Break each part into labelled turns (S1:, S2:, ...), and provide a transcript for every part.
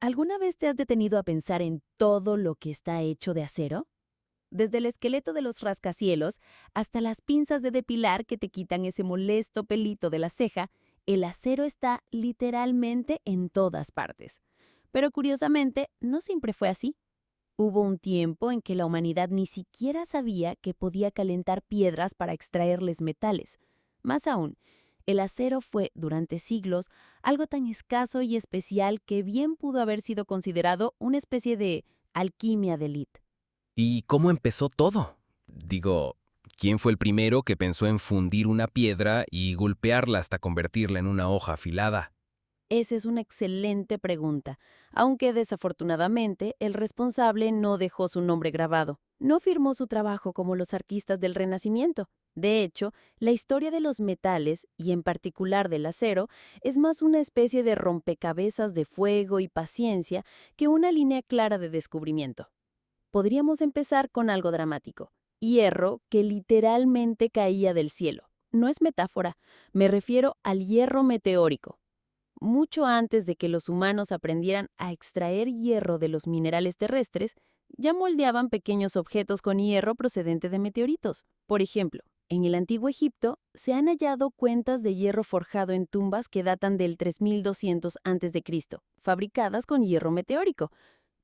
S1: ¿Alguna vez te has detenido a pensar en todo lo que está hecho de acero? Desde el esqueleto de los rascacielos hasta las pinzas de depilar que te quitan ese molesto pelito de la ceja, el acero está literalmente en todas partes. Pero curiosamente, no siempre fue así. Hubo un tiempo en que la humanidad ni siquiera sabía que podía calentar piedras para extraerles metales. Más aún, el acero fue, durante siglos, algo tan escaso y especial que bien pudo haber sido considerado una especie de alquimia de élite.
S2: ¿Y cómo empezó todo? Digo, ¿quién fue el primero que pensó en fundir una piedra y golpearla hasta convertirla en una hoja afilada?
S1: Esa es una excelente pregunta, aunque desafortunadamente el responsable no dejó su nombre grabado. No firmó su trabajo como los artistas del Renacimiento. De hecho, la historia de los metales, y en particular del acero, es más una especie de rompecabezas de fuego y paciencia que una línea clara de descubrimiento. Podríamos empezar con algo dramático. Hierro que literalmente caía del cielo. No es metáfora, me refiero al hierro meteórico. Mucho antes de que los humanos aprendieran a extraer hierro de los minerales terrestres, ya moldeaban pequeños objetos con hierro procedente de meteoritos. Por ejemplo, en el antiguo Egipto se han hallado cuentas de hierro forjado en tumbas que datan del 3200 a.C., fabricadas con hierro meteórico.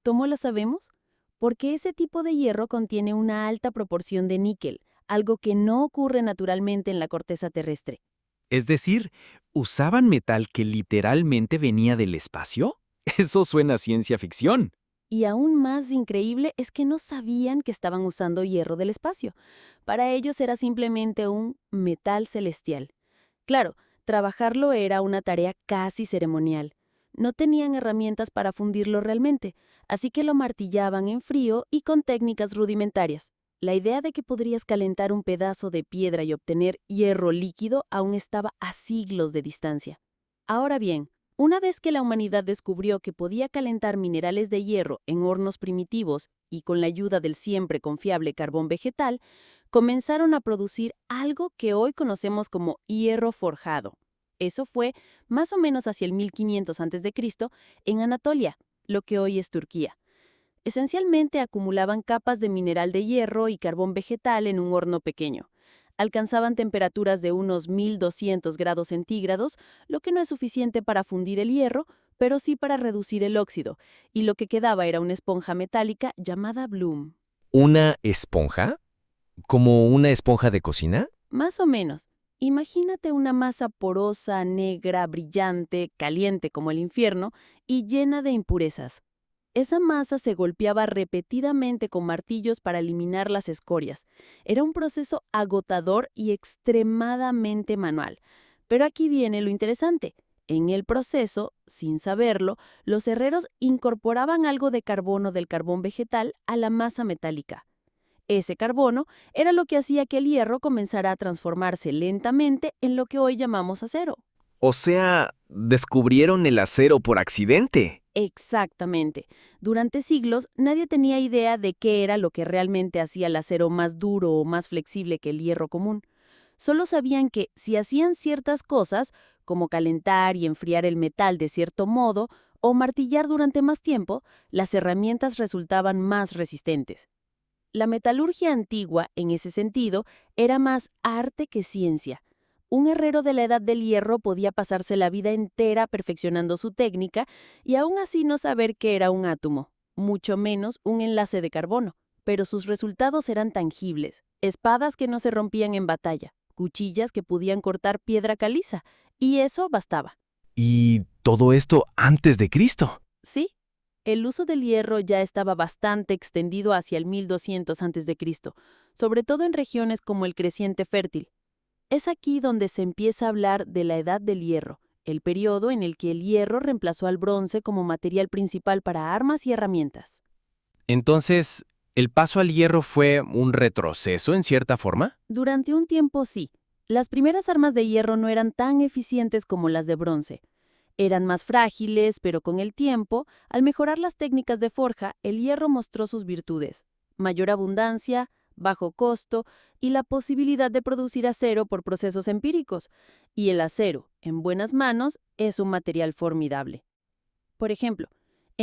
S1: ¿Cómo lo sabemos? Porque ese tipo de hierro contiene una alta proporción de níquel, algo que no ocurre naturalmente en la corteza terrestre.
S3: Es decir, ¿usaban metal que literalmente venía del espacio? Eso suena a ciencia ficción.
S1: Y aún más increíble es que no sabían que estaban usando hierro del espacio. Para ellos era simplemente un metal celestial. Claro, trabajarlo era una tarea casi ceremonial. No tenían herramientas para fundirlo realmente, así que lo martillaban en frío y con técnicas rudimentarias. La idea de que podrías calentar un pedazo de piedra y obtener hierro líquido aún estaba a siglos de distancia. Ahora bien, una vez que la humanidad descubrió que podía calentar minerales de hierro en hornos primitivos y con la ayuda del siempre confiable carbón vegetal, comenzaron a producir algo que hoy conocemos como hierro forjado. Eso fue más o menos hacia el 1500 a.C. en Anatolia, lo que hoy es Turquía. Esencialmente acumulaban capas de mineral de hierro y carbón vegetal en un horno pequeño. Alcanzaban temperaturas de unos 1200 grados centígrados, lo que no es suficiente para fundir el hierro, pero sí para reducir el óxido, y lo que quedaba era una esponja metálica llamada bloom.
S3: ¿Una esponja? ¿Como una esponja de cocina?
S1: Más o menos. Imagínate una masa porosa, negra, brillante, caliente como el infierno y llena de impurezas. Esa masa se golpeaba repetidamente con martillos para eliminar las escorias. Era un proceso agotador y extremadamente manual. Pero aquí viene lo interesante. En el proceso, sin saberlo, los herreros incorporaban algo de carbono del carbón vegetal a la masa metálica. Ese carbono era lo que hacía que el hierro comenzara a transformarse lentamente en lo que hoy llamamos acero.
S3: O sea, descubrieron el acero por accidente.
S1: Exactamente. Durante siglos nadie tenía idea de qué era lo que realmente hacía el acero más duro o más flexible que el hierro común. Solo sabían que si hacían ciertas cosas, como calentar y enfriar el metal de cierto modo o martillar durante más tiempo, las herramientas resultaban más resistentes. La metalurgia antigua, en ese sentido, era más arte que ciencia. Un herrero de la Edad del Hierro podía pasarse la vida entera perfeccionando su técnica y aún así no saber qué era un átomo, mucho menos un enlace de carbono. Pero sus resultados eran tangibles: espadas que no se rompían en batalla, cuchillas que podían cortar piedra caliza, y eso bastaba.
S3: Y todo esto antes de Cristo.
S1: Sí, el uso del hierro ya estaba bastante extendido hacia el 1200 a.C., sobre todo en regiones como el Creciente Fértil. Es aquí donde se empieza a hablar de la Edad del Hierro, el periodo en el que el hierro reemplazó al bronce como material principal para armas y herramientas.
S3: Entonces, ¿el paso al hierro fue un retroceso en cierta forma?
S1: Durante un tiempo sí. Las primeras armas de hierro no eran tan eficientes como las de bronce. Eran más frágiles, pero con el tiempo, al mejorar las técnicas de forja, el hierro mostró sus virtudes: mayor abundancia, bajo costo y la posibilidad de producir acero por procesos empíricos. Y el acero, en buenas manos, es un material formidable. Por ejemplo,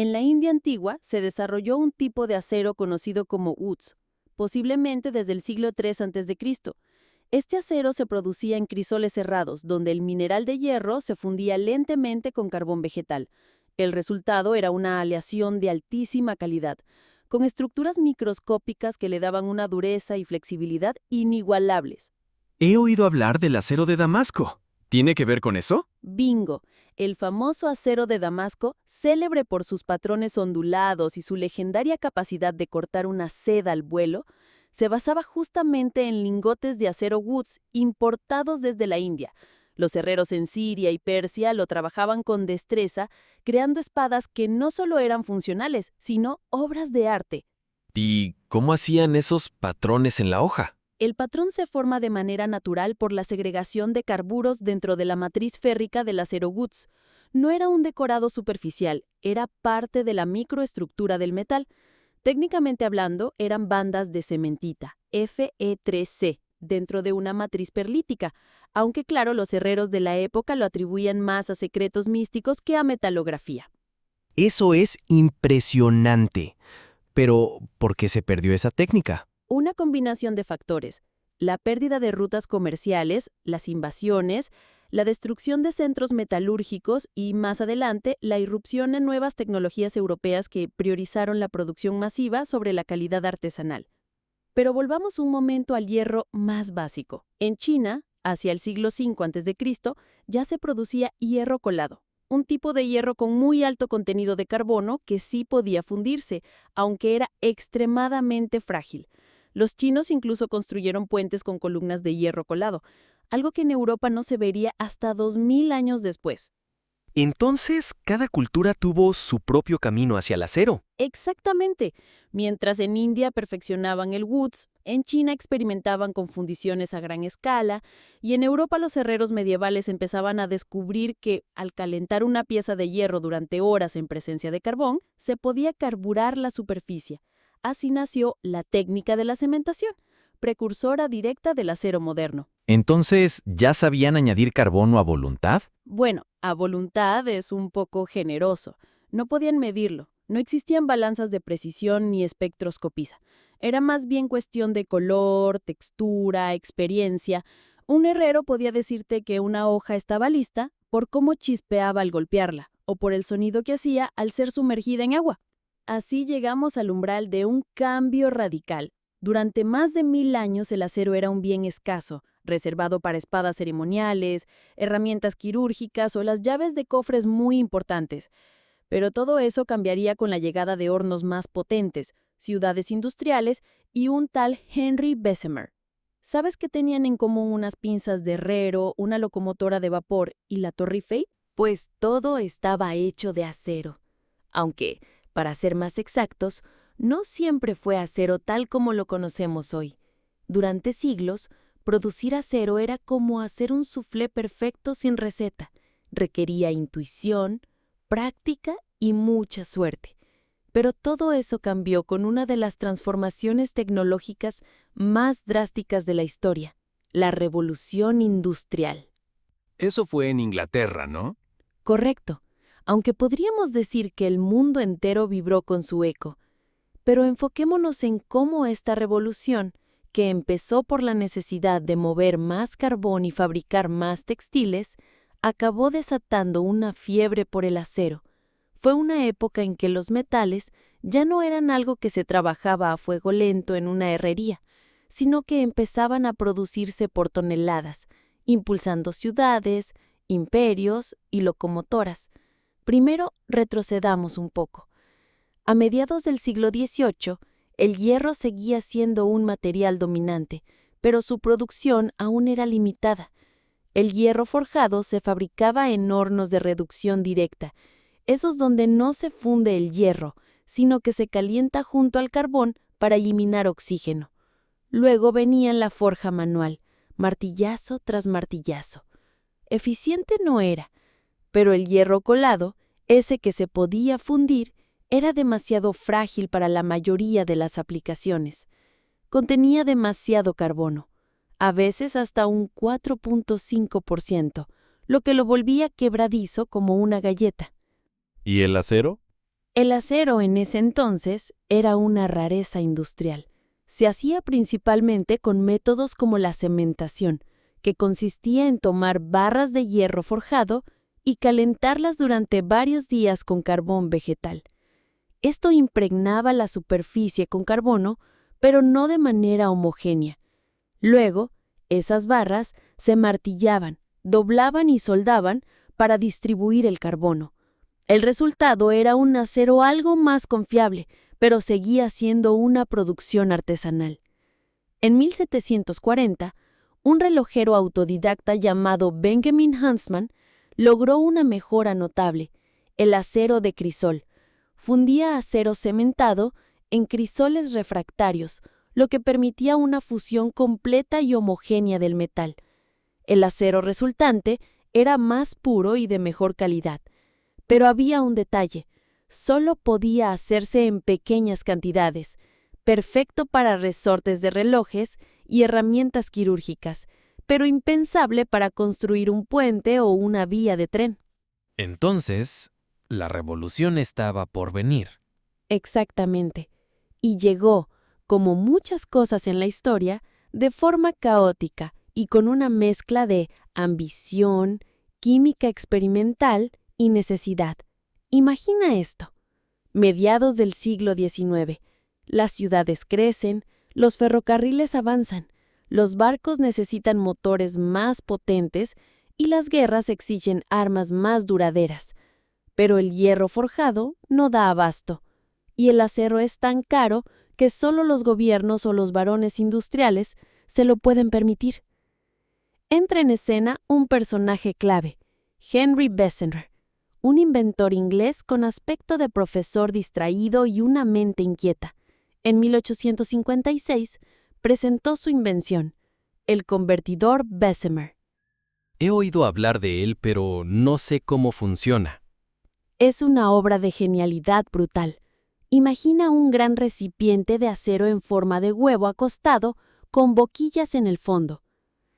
S1: En la India antigua se desarrolló un tipo de acero conocido como uds, posiblemente desde el siglo III a.C. Este acero se producía en crisoles cerrados, donde el mineral de hierro se fundía lentamente con carbón vegetal. El resultado era una aleación de altísima calidad, con estructuras microscópicas que le daban una dureza y flexibilidad inigualables.
S3: He oído hablar del acero de Damasco. ¿Tiene que ver con eso?
S1: Bingo, el famoso acero de Damasco, célebre por sus patrones ondulados y su legendaria capacidad de cortar una seda al vuelo, se basaba justamente en lingotes de acero Woods importados desde la India. Los herreros en Siria y Persia lo trabajaban con destreza, creando espadas que no solo eran funcionales, sino obras de arte.
S4: ¿Y cómo hacían esos patrones en la hoja?
S1: El patrón se forma de manera natural por la segregación de carburos dentro de la matriz férrica del acero Woods. No era un decorado superficial, era parte de la microestructura del metal. Técnicamente hablando, eran bandas de cementita, Fe3C, dentro de una matriz perlítica, aunque claro, los herreros de la época lo atribuían más a secretos místicos que a metalografía.
S4: Eso es impresionante. Pero, ¿por qué se perdió esa técnica?
S1: Una combinación de factores: la pérdida de rutas comerciales, las invasiones, la destrucción de centros metalúrgicos y, más adelante, la irrupción en nuevas tecnologías europeas que priorizaron la producción masiva sobre la calidad artesanal. Pero volvamos un momento al hierro más básico. En China, hacia el siglo V a.C., ya se producía hierro colado, un tipo de hierro con muy alto contenido de carbono que sí podía fundirse, aunque era extremadamente frágil. Los chinos incluso construyeron puentes con columnas de hierro colado, algo que en Europa no se vería hasta 2000 años después.
S5: Entonces, cada cultura tuvo su propio camino hacia el acero.
S1: Exactamente. Mientras en India perfeccionaban el woods, en China experimentaban con fundiciones a gran escala y en Europa los herreros medievales empezaban a descubrir que, al calentar una pieza de hierro durante horas en presencia de carbón, se podía carburar la superficie. Así nació la técnica de la cementación, precursora directa del acero moderno.
S3: Entonces, ¿ya sabían añadir carbono a voluntad?
S1: Bueno, a voluntad es un poco generoso. No podían medirlo. No existían balanzas de precisión ni espectroscopía. Era más bien cuestión de color, textura, experiencia. Un herrero podía decirte que una hoja estaba lista por cómo chispeaba al golpearla o por el sonido que hacía al ser sumergida en agua. Así llegamos al umbral de un cambio radical. Durante más de 1000 años el acero era un bien escaso, reservado para espadas ceremoniales, herramientas quirúrgicas o las llaves de cofres muy importantes. Pero todo eso cambiaría con la llegada de hornos más potentes, ciudades industriales y un tal Henry Bessemer. ¿Sabes qué tenían en común unas pinzas de herrero, una locomotora de vapor y la Torre Eiffel?
S6: Pues todo estaba hecho de acero. Aunque, para ser más exactos, no siempre fue acero tal como lo conocemos hoy. Durante siglos, producir acero era como hacer un soufflé perfecto sin receta. Requería intuición, práctica y mucha suerte. Pero todo eso cambió con una de las transformaciones tecnológicas más drásticas de la historia, la Revolución Industrial.
S4: Eso fue en Inglaterra, ¿no?
S6: Correcto, aunque podríamos decir que el mundo entero vibró con su eco. Pero enfoquémonos en cómo esta revolución, que empezó por la necesidad de mover más carbón y fabricar más textiles, acabó desatando una fiebre por el acero. Fue una época en que los metales ya no eran algo que se trabajaba a fuego lento en una herrería, sino que empezaban a producirse por toneladas, impulsando ciudades, imperios y locomotoras. Primero, retrocedamos un poco. A mediados del siglo XVIII, el hierro seguía siendo un material dominante, pero su producción aún era limitada. El hierro forjado se fabricaba en hornos de reducción directa, esos donde no se funde el hierro, sino que se calienta junto al carbón para eliminar oxígeno. Luego venía la forja manual, martillazo tras martillazo. Eficiente no era, pero el hierro colado, ese que se podía fundir, era demasiado frágil para la mayoría de las aplicaciones. Contenía demasiado carbono, a veces hasta un 4.5%, lo que lo volvía quebradizo como una galleta.
S4: ¿Y el acero?
S6: El acero en ese entonces era una rareza industrial. Se hacía principalmente con métodos como la cementación, que consistía en tomar barras de hierro forjado y calentarlas durante varios días con carbón vegetal. Esto impregnaba la superficie con carbono, pero no de manera homogénea. Luego, esas barras se martillaban, doblaban y soldaban para distribuir el carbono. El resultado era un acero algo más confiable, pero seguía siendo una producción artesanal. En 1740, un relojero autodidacta llamado Benjamin Huntsman logró una mejora notable, el acero de crisol. Fundía acero cementado en crisoles refractarios, lo que permitía una fusión completa y homogénea del metal. El acero resultante era más puro y de mejor calidad. Pero había un detalle: solo podía hacerse en pequeñas cantidades, perfecto para resortes de relojes y herramientas quirúrgicas, pero impensable para construir un puente o una vía de tren.
S3: Entonces, la revolución estaba por venir.
S6: Exactamente. Y llegó, como muchas cosas en la historia, de forma caótica y con una mezcla de ambición, química experimental y necesidad. Imagina esto. Mediados del siglo XIX. Las ciudades crecen, los ferrocarriles avanzan, los barcos necesitan motores más potentes y las guerras exigen armas más duraderas. Pero el hierro forjado no da abasto, y el acero es tan caro que solo los gobiernos o los barones industriales se lo pueden permitir. Entra en escena un personaje clave, Henry Bessemer, un inventor inglés con aspecto de profesor distraído y una mente inquieta. En 1856 presentó su invención, el convertidor Bessemer.
S3: He oído hablar de él, pero no sé cómo funciona.
S6: Es una obra de genialidad brutal. Imagina un gran recipiente de acero en forma de huevo acostado con boquillas en el fondo.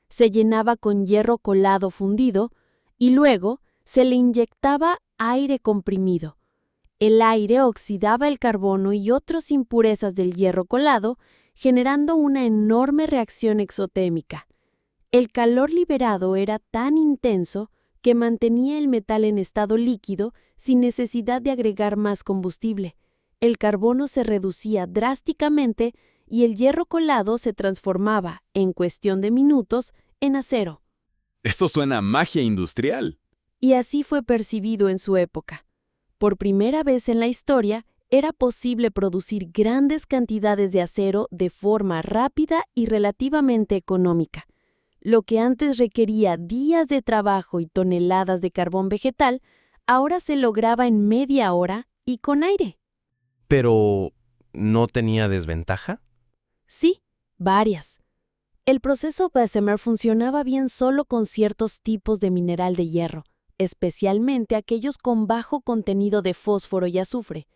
S6: Se llenaba con hierro colado fundido y luego se le inyectaba aire comprimido. El aire oxidaba el carbono y otras impurezas del hierro colado, generando una enorme reacción exotérmica. El calor liberado era tan intenso que mantenía el metal en estado líquido sin necesidad de agregar más combustible. El carbono se reducía drásticamente y el hierro colado se transformaba, en cuestión de minutos, en acero.
S3: Esto suena a magia industrial.
S6: Y así fue percibido en su época. Por primera vez en la historia, era posible producir grandes cantidades de acero de forma rápida y relativamente económica. Lo que antes requería días de trabajo y toneladas de carbón vegetal, ahora se lograba en media hora y con aire.
S4: Pero, ¿no tenía desventaja?
S6: Sí, varias. El proceso Bessemer funcionaba bien solo con ciertos tipos de mineral de hierro, especialmente aquellos con bajo contenido de fósforo y azufre.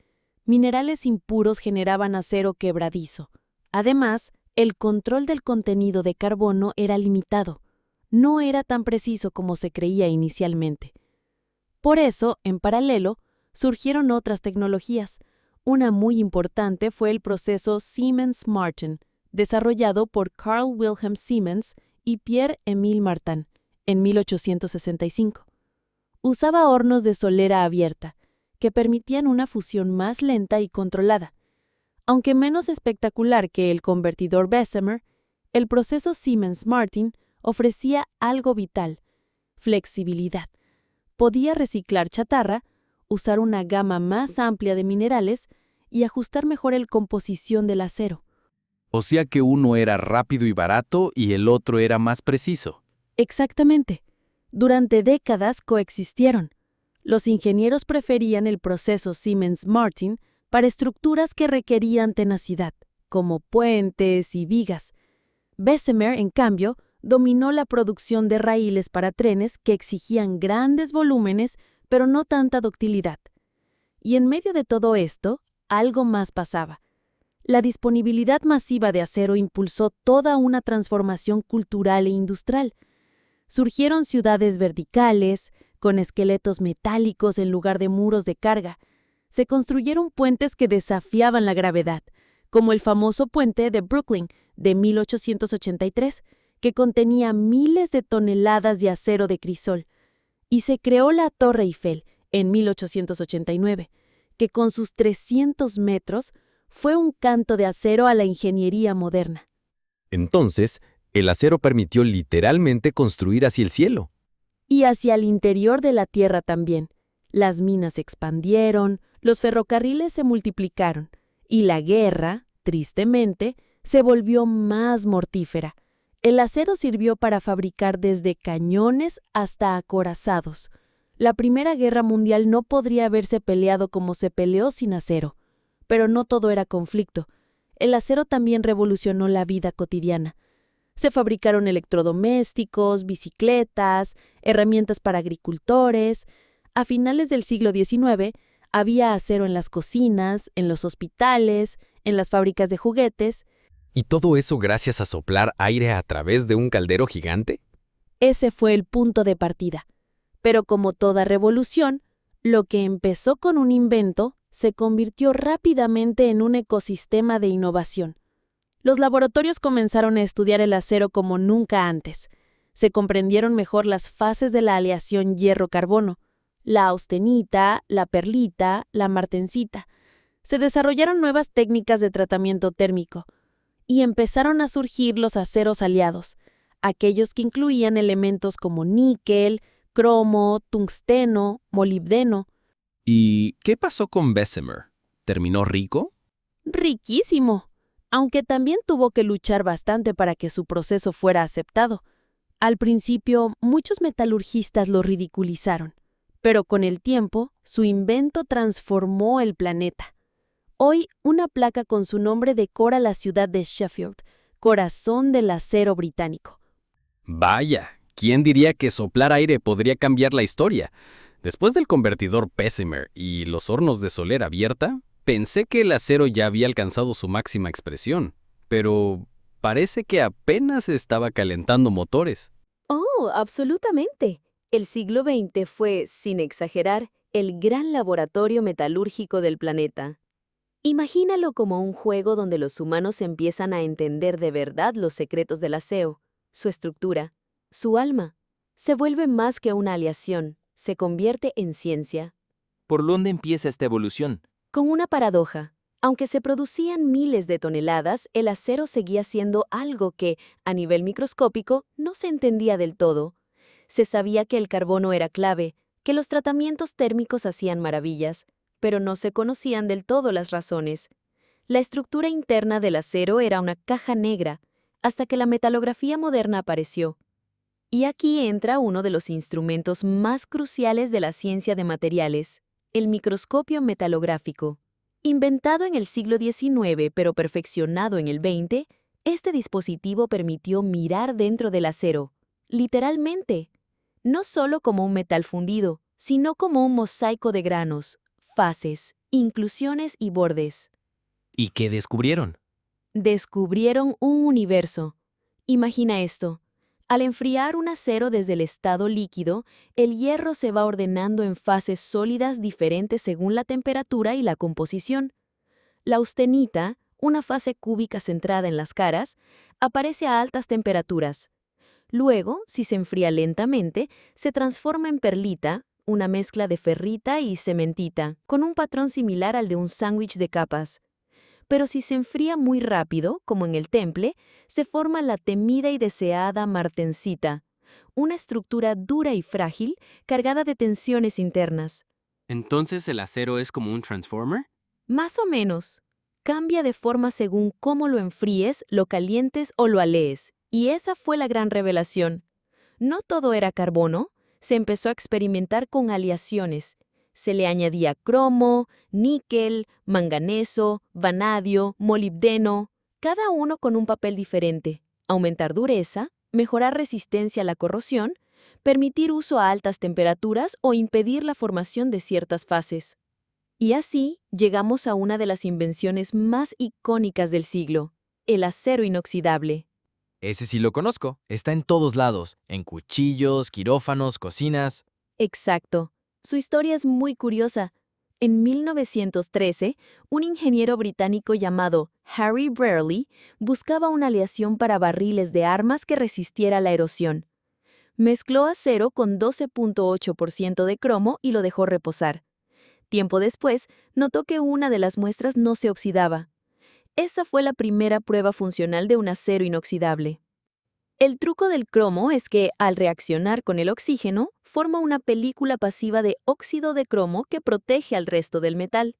S6: Minerales impuros generaban acero quebradizo. Además, el control del contenido de carbono era limitado. No era tan preciso como se creía inicialmente. Por eso, en paralelo, surgieron otras tecnologías. Una muy importante fue el proceso Siemens-Martin, desarrollado por Carl Wilhelm Siemens y Pierre-Émile Martin en 1865. Usaba hornos de solera abierta, que permitían una fusión más lenta y controlada. Aunque menos espectacular que el convertidor Bessemer, el proceso Siemens-Martin ofrecía algo vital: flexibilidad. Podía reciclar chatarra, usar una gama más amplia de minerales y ajustar mejor la composición del acero.
S3: O sea que uno era rápido y barato y el otro era más preciso.
S6: Exactamente. Durante décadas coexistieron. Los ingenieros preferían el proceso Siemens-Martin para estructuras que requerían tenacidad, como puentes y vigas. Bessemer, en cambio, dominó la producción de raíles para trenes que exigían grandes volúmenes, pero no tanta ductilidad. Y en medio de todo esto, algo más pasaba. La disponibilidad masiva de acero impulsó toda una transformación cultural e industrial. Surgieron ciudades verticales, con esqueletos metálicos en lugar de muros de carga. Se construyeron puentes que desafiaban la gravedad, como el famoso puente de Brooklyn de 1883, que contenía miles de toneladas de acero de crisol. Y se creó la Torre Eiffel en 1889, que con sus 300 metros fue un canto de acero a la ingeniería moderna.
S3: Entonces, el acero permitió literalmente construir hacia el cielo.
S6: Y hacia el interior de la Tierra también. Las minas se expandieron, los ferrocarriles se multiplicaron, y la guerra, tristemente, se volvió más mortífera. El acero sirvió para fabricar desde cañones hasta acorazados. La Primera Guerra Mundial no podría haberse peleado como se peleó sin acero. Pero no todo era conflicto. El acero también revolucionó la vida cotidiana. Se fabricaron electrodomésticos, bicicletas, herramientas para agricultores. A finales del siglo XIX, había acero en las cocinas, en los hospitales, en las fábricas de juguetes.
S3: ¿Y todo eso gracias a soplar aire a través de un caldero gigante?
S6: Ese fue el punto de partida. Pero como toda revolución, lo que empezó con un invento se convirtió rápidamente en un ecosistema de innovación. Los laboratorios comenzaron a estudiar el acero como nunca antes. Se comprendieron mejor las fases de la aleación hierro-carbono, la austenita, la perlita, la martensita. Se desarrollaron nuevas técnicas de tratamiento térmico y empezaron a surgir los aceros aliados, aquellos que incluían elementos como níquel, cromo, tungsteno, molibdeno.
S2: ¿Y qué pasó con Bessemer? ¿Terminó rico?
S6: Riquísimo, aunque también tuvo que luchar bastante para que su proceso fuera aceptado. Al principio, muchos metalurgistas lo ridiculizaron, pero con el tiempo, su invento transformó el planeta. Hoy, una placa con su nombre decora la ciudad de Sheffield, corazón del acero británico.
S2: Vaya, ¿quién diría que soplar aire podría cambiar la historia? Después del convertidor Bessemer y los hornos de solera abierta, pensé que el acero ya había alcanzado su máxima expresión, pero parece que apenas estaba calentando motores.
S7: Oh, absolutamente. El siglo XX fue, sin exagerar, el gran laboratorio metalúrgico del planeta. Imagínalo como un juego donde los humanos empiezan a entender de verdad los secretos del acero, su estructura, su alma. Se vuelve más que una aleación, se convierte en ciencia.
S5: ¿Por dónde empieza esta evolución?
S7: Con una paradoja. Aunque se producían miles de toneladas, el acero seguía siendo algo que, a nivel microscópico, no se entendía del todo. Se sabía que el carbono era clave, que los tratamientos térmicos hacían maravillas, pero no se conocían del todo las razones. La estructura interna del acero era una caja negra, hasta que la metalografía moderna apareció. Y aquí entra uno de los instrumentos más cruciales de la ciencia de materiales, el microscopio metalográfico. Inventado en el siglo XIX, pero perfeccionado en el XX, este dispositivo permitió mirar dentro del acero, literalmente, no solo como un metal fundido, sino como un mosaico de granos, fases, inclusiones y bordes.
S5: ¿Y qué descubrieron?
S7: Descubrieron un universo. Imagina esto. Al enfriar un acero desde el estado líquido, el hierro se va ordenando en fases sólidas diferentes según la temperatura y la composición. La austenita, una fase cúbica centrada en las caras, aparece a altas temperaturas. Luego, si se enfría lentamente, se transforma en perlita, una mezcla de ferrita y cementita, con un patrón similar al de un sándwich de capas. Pero si se enfría muy rápido, como en el temple, se forma la temida y deseada martensita, una estructura dura y frágil, cargada de tensiones internas.
S8: ¿Entonces el acero es como un transformer?
S7: Más o menos. Cambia de forma según cómo lo enfríes, lo calientes o lo alees. Y esa fue la gran revelación. No todo era carbono, se empezó a experimentar con aleaciones. Se le añadía cromo, níquel, manganeso, vanadio, molibdeno, cada uno con un papel diferente. Aumentar dureza, mejorar resistencia a la corrosión, permitir uso a altas temperaturas o impedir la formación de ciertas fases. Y así llegamos a una de las invenciones más icónicas del siglo, el acero inoxidable.
S9: Ese sí lo conozco. Está en todos lados, en cuchillos, quirófanos, cocinas.
S7: Exacto. Su historia es muy curiosa. En 1913, un ingeniero británico llamado Harry Brearley buscaba una aleación para barriles de armas que resistiera la erosión. Mezcló acero con 12.8% de cromo y lo dejó reposar. Tiempo después, notó que una de las muestras no se oxidaba. Esa fue la primera prueba funcional de un acero inoxidable. El truco del cromo es que, al reaccionar con el oxígeno, forma una película pasiva de óxido de cromo que protege al resto del metal.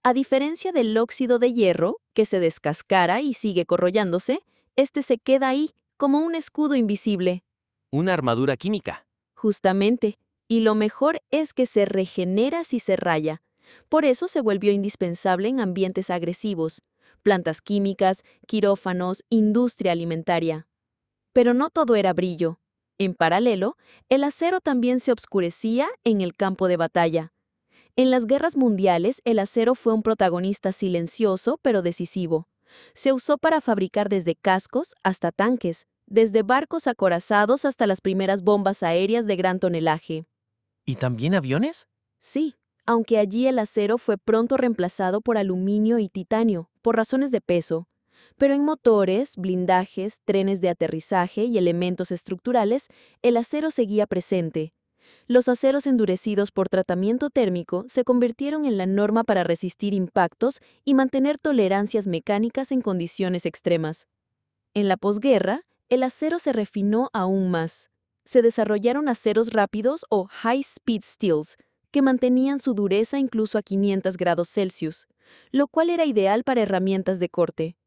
S7: A diferencia del óxido de hierro, que se descascara y sigue corroyándose, este se queda ahí, como un escudo invisible.
S5: Una armadura química.
S7: Justamente, y lo mejor es que se regenera si se raya. Por eso se volvió indispensable en ambientes agresivos, plantas químicas, quirófanos, industria alimentaria. Pero no todo era brillo. En paralelo, el acero también se obscurecía en el campo de batalla. En las guerras mundiales, el acero fue un protagonista silencioso pero decisivo. Se usó para fabricar desde cascos hasta tanques, desde barcos acorazados hasta las primeras bombas aéreas de gran tonelaje.
S9: ¿Y también aviones?
S7: Sí, aunque allí el acero fue pronto reemplazado por aluminio y titanio, por razones de peso. Pero en motores, blindajes, trenes de aterrizaje y elementos estructurales, el acero seguía presente. Los aceros endurecidos por tratamiento térmico se convirtieron en la norma para resistir impactos y mantener tolerancias mecánicas en condiciones extremas. En la posguerra, el acero se refinó aún más. Se desarrollaron aceros rápidos o high-speed steels, que mantenían su dureza incluso a 500 grados Celsius, lo cual era ideal para herramientas de corte.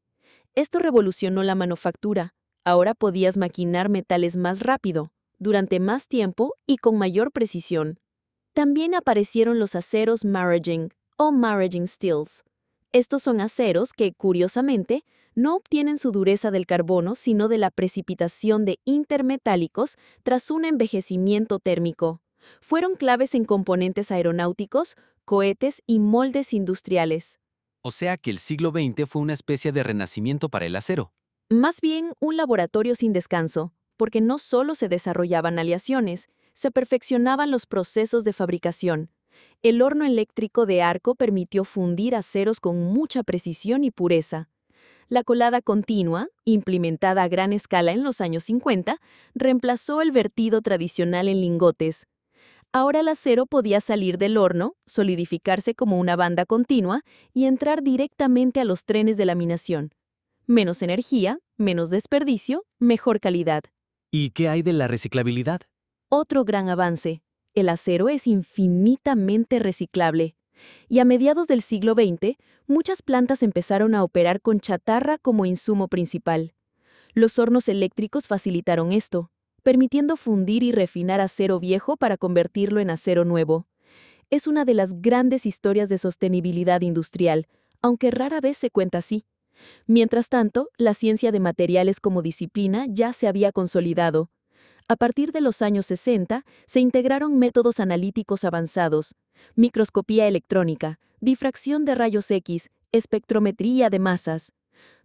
S7: Esto revolucionó la manufactura. Ahora podías maquinar metales más rápido, durante más tiempo y con mayor precisión. También aparecieron los aceros Maraging o Maraging Steels. Estos son aceros que, curiosamente, no obtienen su dureza del carbono sino de la precipitación de intermetálicos tras un envejecimiento térmico. Fueron claves en componentes aeronáuticos, cohetes y moldes industriales.
S5: O sea que el siglo XX fue una especie de renacimiento para el acero.
S7: Más bien un laboratorio sin descanso, porque no solo se desarrollaban aleaciones, se perfeccionaban los procesos de fabricación. El horno eléctrico de arco permitió fundir aceros con mucha precisión y pureza. La colada continua, implementada a gran escala en los años 50, reemplazó el vertido tradicional en lingotes. Ahora el acero podía salir del horno, solidificarse como una banda continua y entrar directamente a los trenes de laminación. Menos energía, menos desperdicio, mejor calidad.
S5: ¿Y qué hay de la reciclabilidad?
S7: Otro gran avance. El acero es infinitamente reciclable. Y a mediados del siglo XX, muchas plantas empezaron a operar con chatarra como insumo principal. Los hornos eléctricos facilitaron esto, permitiendo fundir y refinar acero viejo para convertirlo en acero nuevo. Es una de las grandes historias de sostenibilidad industrial, aunque rara vez se cuenta así. Mientras tanto, la ciencia de materiales como disciplina ya se había consolidado. A partir de los años 60, se integraron métodos analíticos avanzados, microscopía electrónica, difracción de rayos X, espectrometría de masas.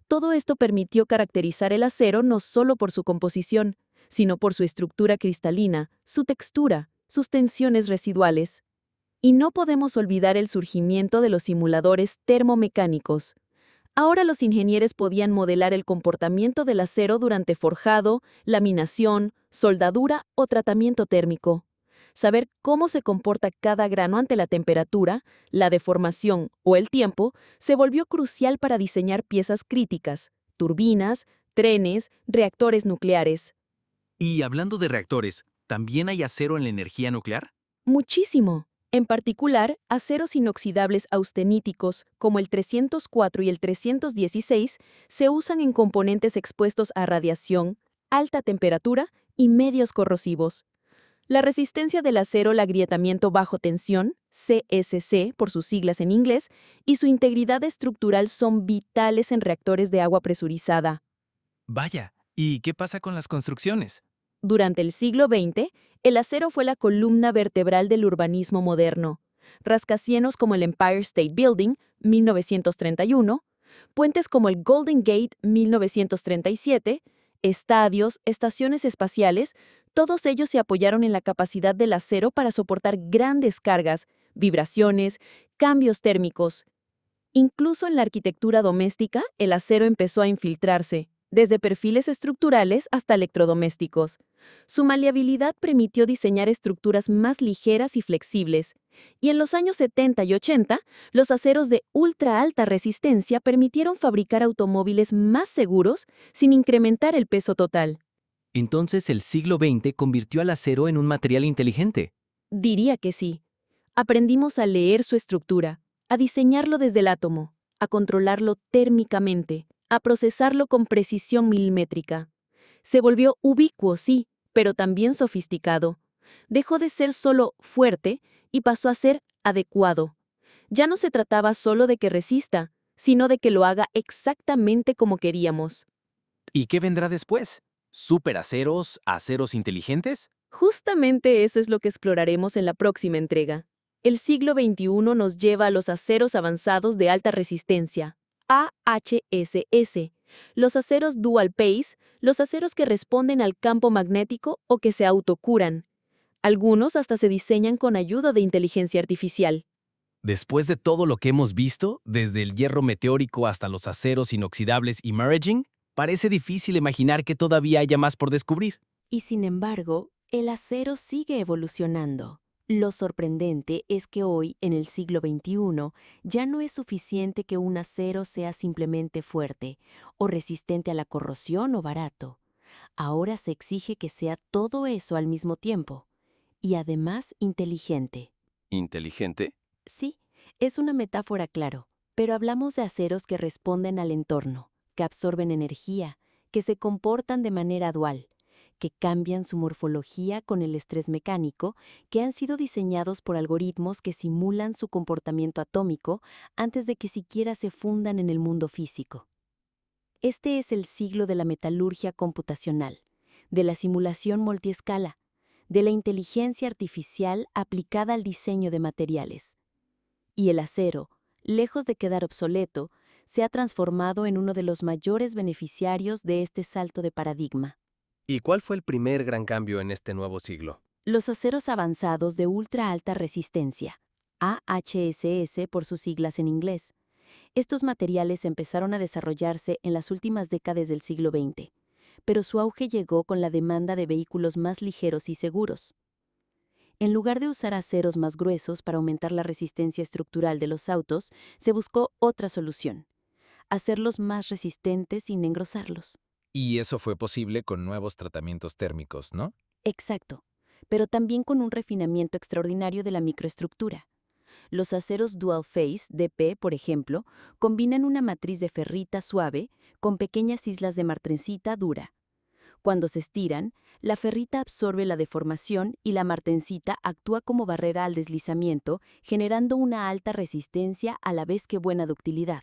S7: Todo esto permitió caracterizar el acero no solo por su composición, sino por su estructura cristalina, su textura, sus tensiones residuales. Y no podemos olvidar el surgimiento de los simuladores termomecánicos. Ahora los ingenieros podían modelar el comportamiento del acero durante forjado, laminación, soldadura o tratamiento térmico. Saber cómo se comporta cada grano ante la temperatura, la deformación o el tiempo se volvió crucial para diseñar piezas críticas, turbinas, trenes, reactores nucleares.
S9: Y hablando de reactores, ¿también hay acero en la energía nuclear?
S7: Muchísimo. En particular, aceros inoxidables austeníticos, como el 304 y el 316, se usan en componentes expuestos a radiación, alta temperatura y medios corrosivos. La resistencia del acero al agrietamiento bajo tensión, CSC por sus siglas en inglés, y su integridad estructural son vitales en reactores de agua presurizada.
S3: Vaya, ¿y qué pasa con las construcciones?
S7: Durante el siglo XX, el acero fue la columna vertebral del urbanismo moderno. Rascacielos como el Empire State Building, 1931, puentes como el Golden Gate, 1937, estadios, estaciones espaciales, todos ellos se apoyaron en la capacidad del acero para soportar grandes cargas, vibraciones, cambios térmicos. Incluso en la arquitectura doméstica, el acero empezó a infiltrarse, desde perfiles estructurales hasta electrodomésticos. Su maleabilidad permitió diseñar estructuras más ligeras y flexibles, y en los años 70 y 80, los aceros de ultra alta resistencia permitieron fabricar automóviles más seguros sin incrementar el peso total.
S9: Entonces el siglo XX convirtió al acero en un material inteligente.
S7: Diría que sí. Aprendimos a leer su estructura, a diseñarlo desde el átomo, a controlarlo térmicamente, a procesarlo con precisión milimétrica. Se volvió ubicuo, sí, pero también sofisticado. Dejó de ser solo fuerte y pasó a ser adecuado. Ya no se trataba solo de que resista, sino de que lo haga exactamente como queríamos.
S9: ¿Y qué vendrá después? ¿Superaceros, aceros inteligentes?
S7: Justamente eso es lo que exploraremos en la próxima entrega. El siglo XXI nos lleva a los aceros avanzados de alta resistencia, AHSS, los aceros dual phase, los aceros que responden al campo magnético o que se autocuran. Algunos hasta se diseñan con ayuda de inteligencia artificial.
S9: Después de todo lo que hemos visto, desde el hierro meteórico hasta los aceros inoxidables emerging, parece difícil imaginar que todavía haya más por descubrir.
S6: Y sin embargo, el acero sigue evolucionando. Lo sorprendente es que hoy, en el siglo XXI, ya no es suficiente que un acero sea simplemente fuerte, o resistente a la corrosión o barato. Ahora se exige que sea todo eso al mismo tiempo. Y además inteligente.
S2: ¿Inteligente?
S6: Sí, es una metáfora, claro, pero hablamos de aceros que responden al entorno, que absorben energía, que se comportan de manera dual, que cambian su morfología con el estrés mecánico, que han sido diseñados por algoritmos que simulan su comportamiento atómico antes de que siquiera se fundan en el mundo físico. Este es el siglo de la metalurgia computacional, de la simulación multiescala, de la inteligencia artificial aplicada al diseño de materiales. Y el acero, lejos de quedar obsoleto, se ha transformado en uno de los mayores beneficiarios de este salto de paradigma.
S4: ¿Y cuál fue el primer gran cambio en este nuevo siglo?
S6: Los aceros avanzados de ultra alta resistencia, AHSS por sus siglas en inglés. Estos materiales empezaron a desarrollarse en las últimas décadas del siglo XX, pero su auge llegó con la demanda de vehículos más ligeros y seguros. En lugar de usar aceros más gruesos para aumentar la resistencia estructural de los autos, se buscó otra solución: hacerlos más resistentes sin engrosarlos.
S3: Y eso fue posible con nuevos tratamientos térmicos, ¿no?
S6: Exacto, pero también con un refinamiento extraordinario de la microestructura. Los aceros Dual Phase, DP, por ejemplo, combinan una matriz de ferrita suave con pequeñas islas de martensita dura. Cuando se estiran, la ferrita absorbe la deformación y la martensita actúa como barrera al deslizamiento, generando una alta resistencia a la vez que buena ductilidad.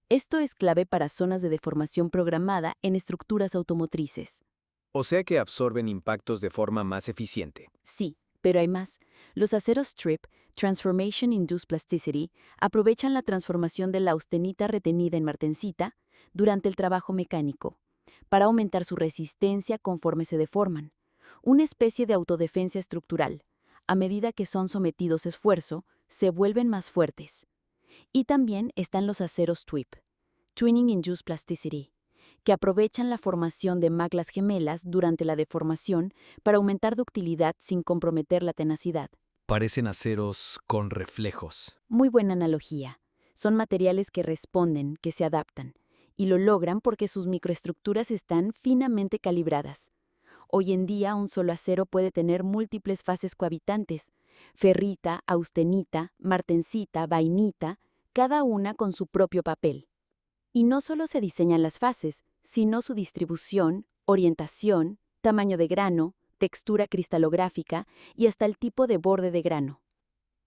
S6: Esto es clave para zonas de deformación programada en estructuras automotrices.
S3: O sea que absorben impactos de forma más eficiente.
S6: Sí, pero hay más. Los aceros TRIP, Transformation Induced Plasticity, aprovechan la transformación de la austenita retenida en martensita durante el trabajo mecánico, para aumentar su resistencia conforme se deforman. Una especie de autodefensa estructural. A medida que son sometidos a esfuerzo, se vuelven más fuertes. Y también están los aceros TWIP, Twinning Induced Plasticity, que aprovechan la formación de maglas gemelas durante la deformación para aumentar ductilidad sin comprometer la tenacidad.
S3: Parecen aceros con reflejos.
S6: Muy buena analogía. Son materiales que responden, que se adaptan, y lo logran porque sus microestructuras están finamente calibradas. Hoy en día un solo acero puede tener múltiples fases cohabitantes: ferrita, austenita, martensita, vainita, cada una con su propio papel. Y no solo se diseñan las fases, sino su distribución, orientación, tamaño de grano, textura cristalográfica y hasta el tipo de borde de grano.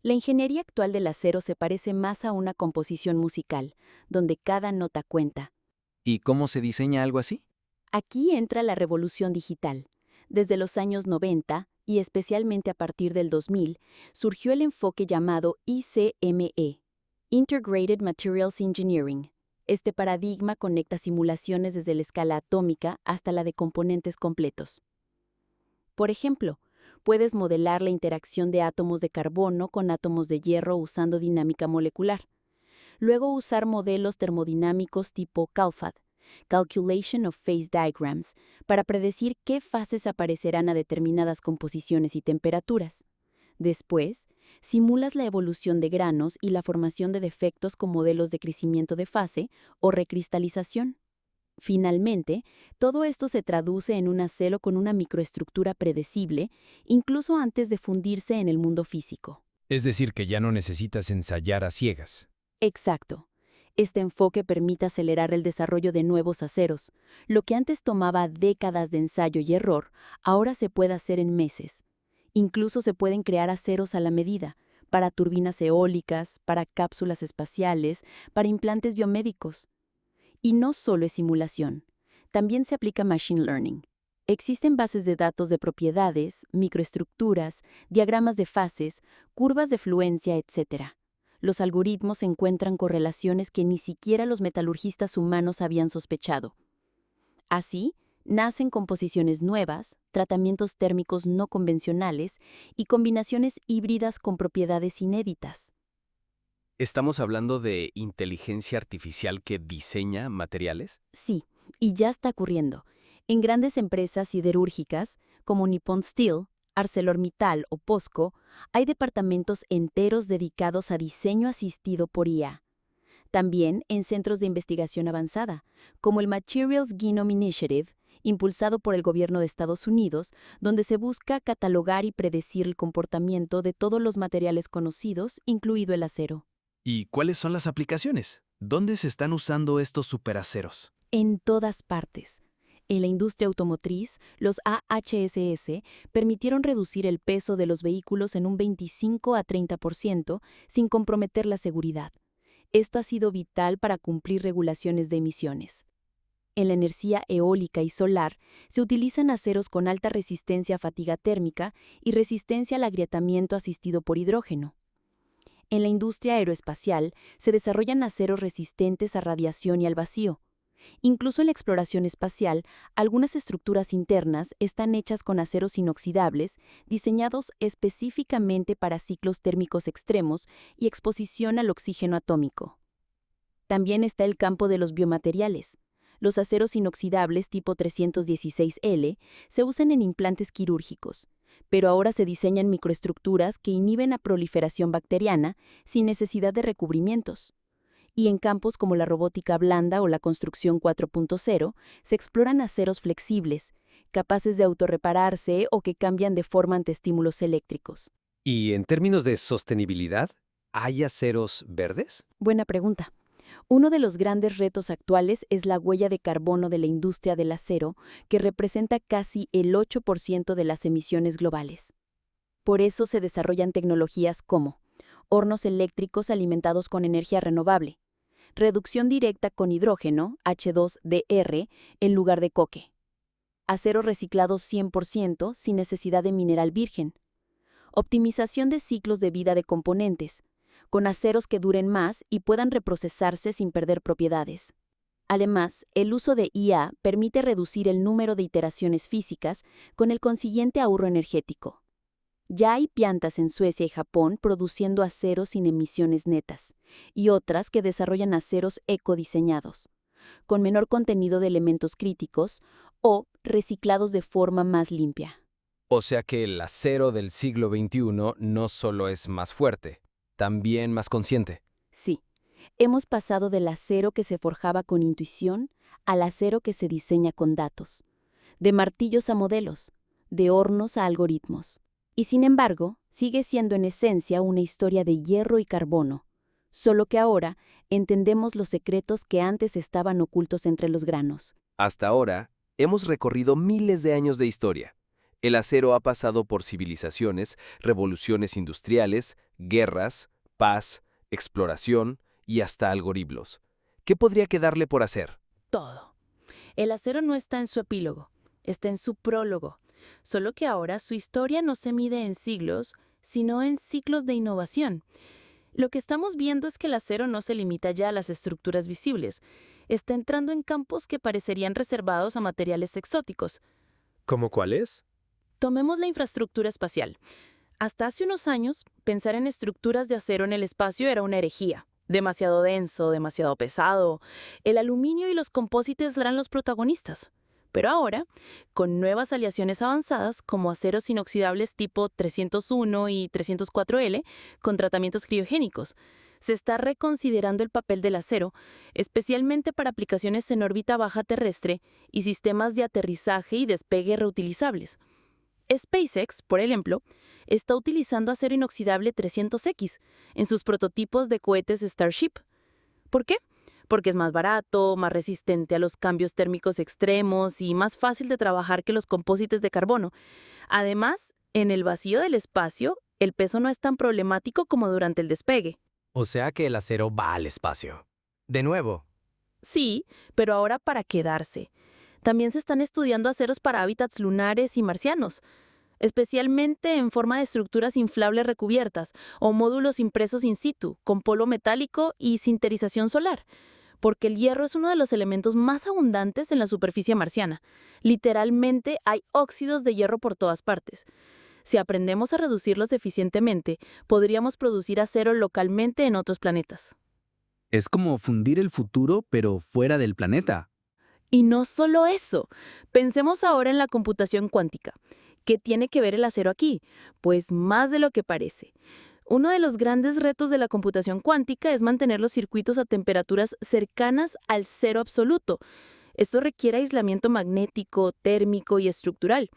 S6: La ingeniería actual del acero se parece más a una composición musical, donde cada nota cuenta.
S9: ¿Y cómo se diseña algo así?
S6: Aquí entra la revolución digital. Desde los años 90, y especialmente a partir del 2000, surgió el enfoque llamado ICME, Integrated Materials Engineering. Este paradigma conecta simulaciones desde la escala atómica hasta la de componentes completos. Por ejemplo,
S1: Puedes modelar la interacción de átomos de carbono con átomos de hierro usando dinámica molecular. Luego usar modelos termodinámicos tipo CALPHAD, Calculation of Phase Diagrams, para predecir qué fases aparecerán a determinadas composiciones y temperaturas. Después, simulas la evolución de granos y la formación de defectos con modelos de crecimiento de fase o recristalización. Finalmente, todo esto se traduce en un acero con una microestructura predecible, incluso antes de fundirse en el mundo físico.
S10: Es decir, que ya no necesitas ensayar a ciegas.
S1: Exacto. Este enfoque permite acelerar el desarrollo de nuevos aceros. Lo que antes tomaba décadas de ensayo y error, ahora se puede hacer en meses. Incluso se pueden crear aceros a la medida, para turbinas eólicas, para cápsulas espaciales, para implantes biomédicos. Y no solo es simulación, también se aplica Machine Learning. Existen bases de datos de propiedades, microestructuras, diagramas de fases, curvas de fluencia, etc. Los algoritmos encuentran correlaciones que ni siquiera los metalurgistas humanos habían sospechado. Así, nacen composiciones nuevas, tratamientos térmicos no convencionales y combinaciones híbridas con propiedades inéditas.
S5: ¿Estamos hablando de inteligencia artificial que diseña materiales?
S1: Sí, y ya está ocurriendo. En grandes empresas siderúrgicas, como Nippon Steel, ArcelorMittal o POSCO, hay departamentos enteros dedicados a diseño asistido por IA. También en centros de investigación avanzada, como el Materials Genome Initiative, impulsado por el gobierno de Estados Unidos, donde se busca catalogar y predecir el comportamiento de todos los materiales conocidos, incluido el acero.
S3: ¿Y cuáles son las aplicaciones? ¿Dónde se están usando estos superaceros?
S1: En todas partes. En la industria automotriz, los AHSS permitieron reducir el peso de los vehículos en un 25 a 30% sin comprometer la seguridad. Esto ha sido vital para cumplir regulaciones de emisiones. En la energía eólica y solar, se utilizan aceros con alta resistencia a fatiga térmica y resistencia al agrietamiento asistido por hidrógeno. En la industria aeroespacial, se desarrollan aceros resistentes a radiación y al vacío. Incluso en la exploración espacial, algunas estructuras internas están hechas con aceros inoxidables, diseñados específicamente para ciclos térmicos extremos y exposición al oxígeno atómico. También está el campo de los biomateriales. Los aceros inoxidables tipo 316L se usan en implantes quirúrgicos, pero ahora se diseñan microestructuras que inhiben la proliferación bacteriana sin necesidad de recubrimientos. Y en campos como la robótica blanda o la construcción 4.0, se exploran aceros flexibles, capaces de autorrepararse o que cambian de forma ante estímulos eléctricos.
S11: ¿Y en términos de sostenibilidad, hay aceros verdes?
S1: Buena pregunta. Uno de los grandes retos actuales es la huella de carbono de la industria del acero, que representa casi el 8% de las emisiones globales. Por eso se desarrollan tecnologías como hornos eléctricos alimentados con energía renovable, reducción directa con hidrógeno, H2DR, en lugar de coque, acero reciclado 100% sin necesidad de mineral virgen, optimización de ciclos de vida de componentes, con aceros que duren más y puedan reprocesarse sin perder propiedades. Además, el uso de IA permite reducir el número de iteraciones físicas con el consiguiente ahorro energético. Ya hay plantas en Suecia y Japón produciendo aceros sin emisiones netas, y otras que desarrollan aceros ecodiseñados, con menor contenido de elementos críticos o reciclados de forma más limpia.
S11: O sea que el acero del siglo XXI no solo es más fuerte, también más consciente.
S1: Sí, hemos pasado del acero que se forjaba con intuición al acero que se diseña con datos, de martillos a modelos, de hornos a algoritmos. Y sin embargo, sigue siendo en esencia una historia de hierro y carbono, solo que ahora entendemos los secretos que antes estaban ocultos entre los granos.
S5: Hasta ahora, hemos recorrido miles de años de historia. El acero ha pasado por civilizaciones, revoluciones industriales, guerras, paz, exploración y hasta algoritmos. ¿Qué podría quedarle por hacer?
S6: Todo. El acero no está en su epílogo, está en su prólogo. Solo que ahora su historia no se mide en siglos, sino en ciclos de innovación. Lo que estamos viendo es que el acero no se limita ya a las estructuras visibles. Está entrando en campos que parecerían reservados a materiales exóticos.
S10: ¿Cómo cuáles?
S6: Tomemos la infraestructura espacial. Hasta hace unos años, pensar en estructuras de acero en el espacio era una herejía. Demasiado denso, demasiado pesado. El aluminio y los compósites eran los protagonistas. Pero ahora, con nuevas aleaciones avanzadas como aceros inoxidables tipo 301 y 304L, con tratamientos criogénicos, se está reconsiderando el papel del acero, especialmente para aplicaciones en órbita baja terrestre y sistemas de aterrizaje y despegue reutilizables. SpaceX, por ejemplo, está utilizando acero inoxidable 300X en sus prototipos de cohetes Starship. ¿Por qué? Porque es más barato, más resistente a los cambios térmicos extremos y más fácil de trabajar que los compósites de carbono. Además, en el vacío del espacio, el peso no es tan problemático como durante el despegue.
S4: O sea que el acero va al espacio. De nuevo.
S6: Sí, pero ahora para quedarse. También se están estudiando aceros para hábitats lunares y marcianos, especialmente en forma de estructuras inflables recubiertas o módulos impresos in situ, con polvo metálico y sinterización solar, porque el hierro es uno de los elementos más abundantes en la superficie marciana. Literalmente hay óxidos de hierro por todas partes. Si aprendemos a reducirlos eficientemente, podríamos producir acero localmente en otros planetas.
S3: Es como fundir el futuro, pero fuera del planeta.
S6: Y no solo eso. Pensemos ahora en la computación cuántica. ¿Qué tiene que ver el acero aquí? Pues más de lo que parece. Uno de los grandes retos de la computación cuántica es mantener los circuitos a temperaturas cercanas al cero absoluto. Esto requiere aislamiento magnético, térmico y estructural.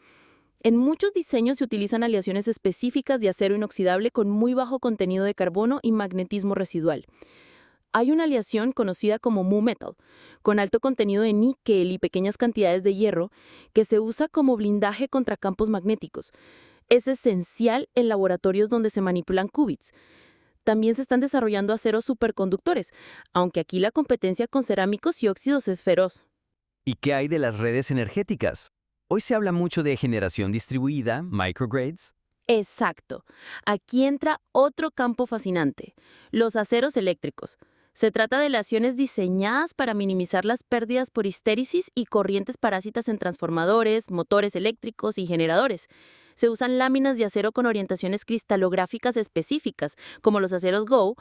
S6: En muchos diseños se utilizan aleaciones específicas de acero inoxidable con muy bajo contenido de carbono y magnetismo residual. Hay una aleación conocida como Mu Metal, con alto contenido de níquel y pequeñas cantidades de hierro, que se usa como blindaje contra campos magnéticos. Es esencial en laboratorios donde se manipulan qubits. También se están desarrollando aceros superconductores, aunque aquí la competencia con cerámicos y óxidos es feroz.
S5: ¿Y qué hay de las redes energéticas? Hoy se habla mucho de generación distribuida, microgrids.
S6: Exacto. Aquí entra otro campo fascinante, los aceros eléctricos. Se trata de aleaciones diseñadas para minimizar las pérdidas por histéresis y corrientes parásitas en transformadores, motores eléctricos y generadores. Se usan láminas de acero con orientaciones cristalográficas específicas, como los aceros GO,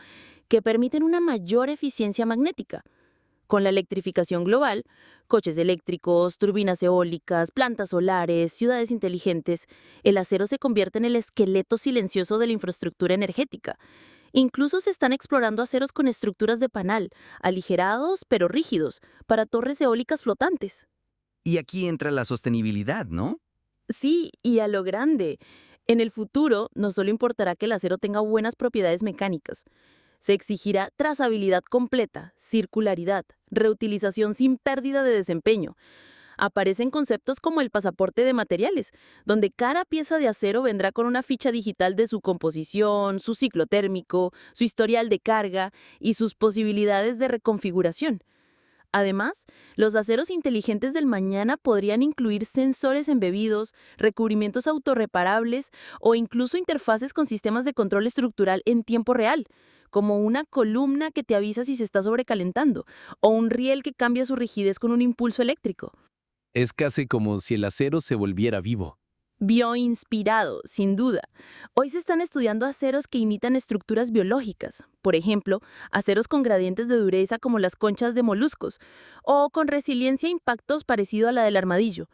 S6: que permiten una mayor eficiencia magnética. Con la electrificación global, coches eléctricos, turbinas eólicas, plantas solares, ciudades inteligentes, el acero se convierte en el esqueleto silencioso de la infraestructura energética. Incluso se están explorando aceros con estructuras de panal, aligerados pero rígidos, para torres eólicas flotantes.
S3: Y aquí entra la sostenibilidad, ¿no?
S6: Sí, y a lo grande. En el futuro, no solo importará que el acero tenga buenas propiedades mecánicas. Se exigirá trazabilidad completa, circularidad, reutilización sin pérdida de desempeño. Aparecen conceptos como el pasaporte de materiales, donde cada pieza de acero vendrá con una ficha digital de su composición, su ciclo térmico, su historial de carga y sus posibilidades de reconfiguración. Además, los aceros inteligentes del mañana podrían incluir sensores embebidos, recubrimientos autorreparables o incluso interfaces con sistemas de control estructural en tiempo real, como una columna que te avisa si se está sobrecalentando o un riel que cambia su rigidez con un impulso eléctrico.
S3: Es casi como si el acero se volviera vivo.
S6: Bioinspirado, sin duda. Hoy se están estudiando aceros que imitan estructuras biológicas, por ejemplo, aceros con gradientes de dureza como las conchas de moluscos, o con resiliencia a impactos parecido a la del armadillo.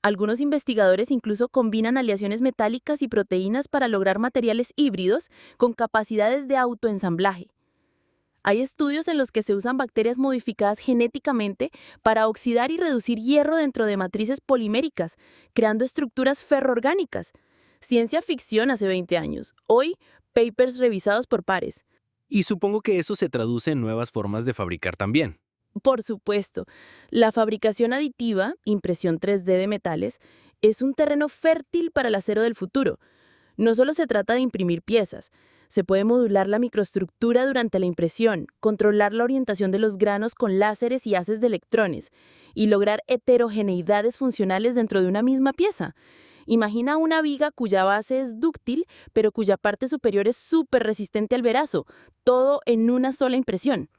S6: Algunos investigadores incluso combinan aleaciones metálicas y proteínas para lograr materiales híbridos con capacidades de autoensamblaje. Hay estudios en los que se usan bacterias modificadas genéticamente para oxidar y reducir hierro dentro de matrices poliméricas, creando estructuras ferroorgánicas. Ciencia ficción hace 20 años. Hoy, papers revisados por pares.
S9: Y supongo que eso se traduce en nuevas formas de fabricar también.
S6: Por supuesto, la fabricación aditiva, impresión 3D de metales, es un terreno fértil para el acero del futuro. No solo se trata de imprimir piezas, se puede modular la microestructura durante la impresión, controlar la orientación de los granos con láseres y haces de electrones, y lograr heterogeneidades funcionales dentro de una misma pieza. Imagina una viga cuya base es dúctil, pero cuya parte superior es súper resistente al verazo, todo en una sola impresión.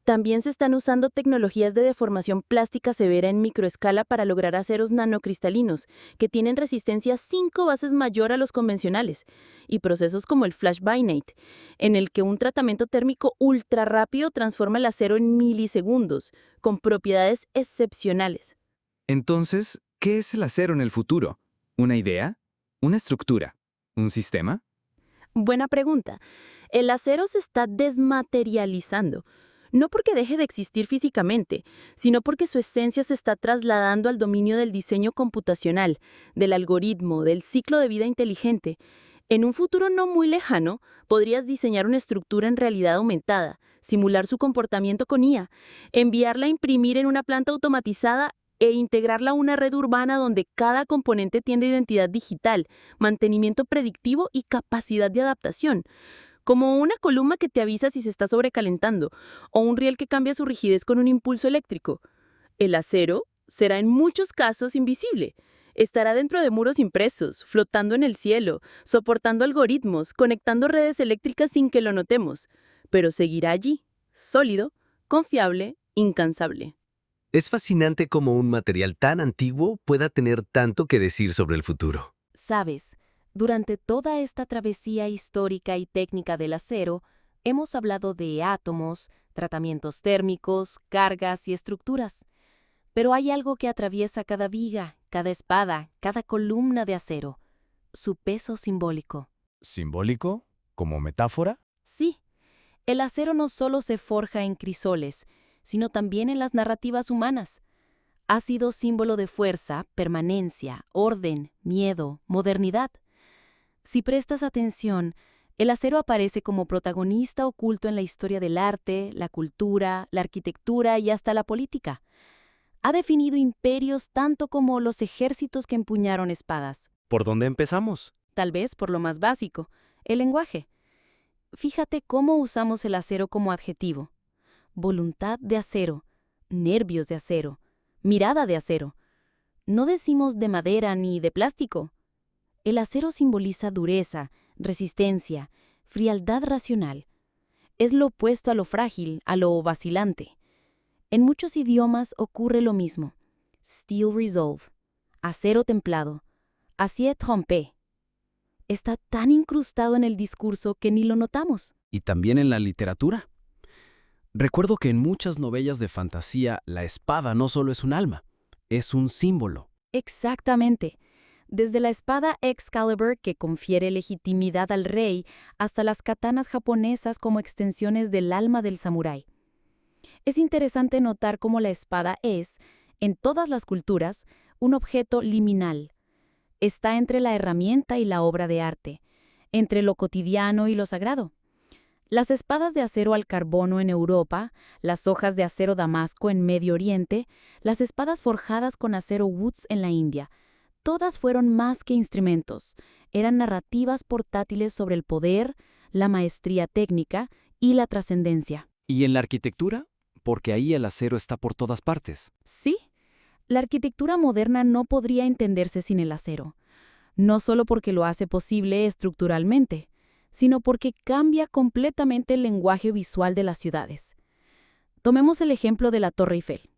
S6: También se están usando tecnologías de deformación plástica severa en microescala para lograr aceros nanocristalinos, que tienen resistencia 5 veces mayor a los convencionales, y procesos como el Flash Binate, en el que un tratamiento térmico ultra rápido transforma el acero en milisegundos, con propiedades excepcionales.
S3: Entonces, ¿qué es el acero en el futuro? ¿Una idea? ¿Una estructura? ¿Un sistema?
S6: Buena pregunta. El acero se está desmaterializando. No porque deje de existir físicamente, sino porque su esencia se está trasladando al dominio del diseño computacional, del algoritmo, del ciclo de vida inteligente. En un futuro no muy lejano, podrías diseñar una estructura en realidad aumentada, simular su comportamiento con IA, enviarla a imprimir en una planta automatizada e integrarla a una red urbana donde cada componente tiene identidad digital, mantenimiento predictivo y capacidad de adaptación. Como una columna que te avisa si se está sobrecalentando, o un riel que cambia su rigidez con un impulso eléctrico. El acero será en muchos casos invisible. Estará dentro de muros impresos, flotando en el cielo, soportando algoritmos, conectando redes eléctricas sin que lo notemos. Pero seguirá allí, sólido, confiable, incansable.
S5: Es fascinante cómo un material tan antiguo pueda tener tanto que decir sobre el futuro.
S7: Sabes, durante toda esta travesía histórica y técnica del acero, hemos hablado de átomos, tratamientos térmicos, cargas y estructuras. Pero hay algo que atraviesa cada viga, cada espada, cada columna de acero: su peso simbólico.
S10: ¿Simbólico? ¿Como metáfora?
S7: Sí, el acero no solo se forja en crisoles, sino también en las narrativas humanas. Ha sido símbolo de fuerza, permanencia, orden, miedo, modernidad. Si prestas atención, el acero aparece como protagonista oculto en la historia del arte, la cultura, la arquitectura y hasta la política. Ha definido imperios tanto como los ejércitos que empuñaron espadas.
S8: ¿Por dónde empezamos?
S7: Tal vez por lo más básico, el lenguaje. Fíjate cómo usamos el acero como adjetivo. Voluntad de acero, nervios de acero, mirada de acero. No decimos de madera ni de plástico. El acero simboliza dureza, resistencia, frialdad racional. Es lo opuesto a lo frágil, a lo vacilante. En muchos idiomas ocurre lo mismo. Steel resolve, acero templado, acier trompé. Está tan incrustado en el discurso que ni lo notamos.
S9: Y también en la literatura. Recuerdo que en muchas novelas de fantasía la espada no solo es un alma, es un símbolo.
S6: Exactamente. Desde la espada Excalibur, que confiere legitimidad al rey, hasta las katanas japonesas como extensiones del alma del samurái. Es interesante notar cómo la espada es, en todas las culturas, un objeto liminal. Está entre la herramienta y la obra de arte, entre lo cotidiano y lo sagrado. Las espadas de acero al carbono en Europa, las hojas de acero damasco en Medio Oriente, las espadas forjadas con acero Woods en la India, todas fueron más que instrumentos, eran narrativas portátiles sobre el poder, la maestría técnica y la trascendencia.
S3: ¿Y en la arquitectura? Porque ahí el acero está por todas partes.
S6: Sí, la arquitectura moderna no podría entenderse sin el acero, no solo porque lo hace posible estructuralmente, sino porque cambia completamente el lenguaje visual de las ciudades. Tomemos el ejemplo de la Torre Eiffel.